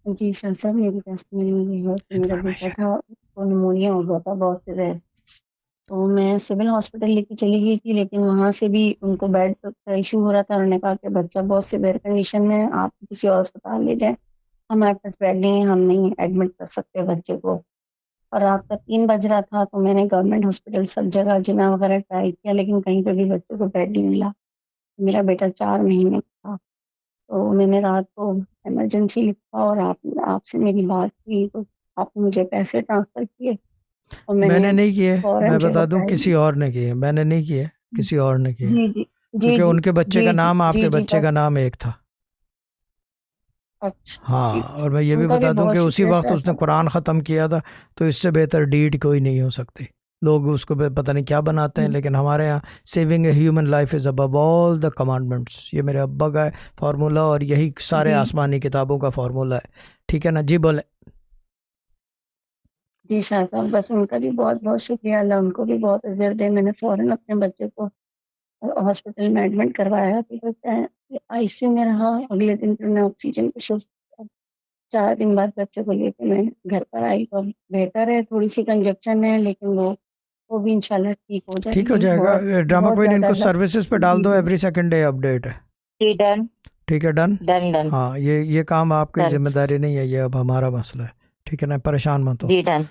जी sir, sir मेरी testimony ये है कि मेरा बेटा इन्फॉर्मेशन। था, उसको निमोनिया हो गया था बहुत सीवियर। तो मैं सिविल हॉस्पिटल लेके चली गई थी, लेकिन वहाँ से भी उनको बेड का इशू हो रहा था। उन्होंने कहा कि बच्चा बहुत सीवियर कंडीशन में है, आप किसी और अस्पताल ले जाएं, हमारे पास बेड नहीं है, हम नहीं एडमिट कर सकते बच्चे को। और रात का 3 बज रहा था, तो मैंने गवर्नमेंट हॉस्पिटल सब जगह जिना वगैरह ट्राई किया, लेकिन कहीं पे भी बच्चे को बेड नहीं मिला। मेरा बेटा 4 महीने का था। तो मैंने रात को इमरजेंसी लिखा और आपसे मेरी बात हुई, तो आपने मुझे पैसे ट्रांसफर किए और मैंने मैंने नहीं किए। फौरन मैं जो है बता दूं, किसी प्राइवेट। और ने किए, मैंने नहीं किए। किसी और ने किए। जी जी जी क्योंकि जी उनके बच्चे जी का जी नाम जी आपके जी बच्चे बस। का नाम एक था। अच्छा हाँ, जी। और मैं ये भी उनका भी बता दूं बहुत कि उसी शुक्रिया वक्त सर। उसने कुरान ख़त्म किया था। तो इससे बेहतर डीड कोई नहीं हो सकती। लोग उसको पता नहीं क्या बनाते हैं, लेकिन हमारे यहाँ saving a human life is above all the commandments, ये मेरे अब्बा का फार्मूला, और यही सारे जी आसमानी किताबों का फार्मूला है। ठीक है ना जी, बोले। जी शाह साहब, बस उनका भी बहुत बहुत शुक्रिया, अल्लाह उनको भी बहुत अजर दे। मैंने फौरन अपने बच्चे को हॉस्पिटल में एडमिट करवाया, तो आईसीयू में रहा। अगले दिन फिर मैं ऑक्सीजन पे शिफ्ट। 4 दिन बाद बच्चे को लेके मैं घर पर आई, तो अब बेहतर है, थोड़ी सी कंजक्शन है, लेकिन वो भी इंशाल्लाह ठीक हो ठीक हो जाएगी। जाएगा। बहुत ड्रामा बहुत क्वीन ज़्यादा इनको अल्लाह। सर्विसेज पे डाल जी दो, जी एवरी सेकंड डे अपडेट है। जी डन। ठीक है, डन। Done done. हाँ, ये काम आपकी डन। जिम्मेदारी नहीं है, ये अब हमारा मसला है। ठीक है ना, परेशान मत हो। जी डन।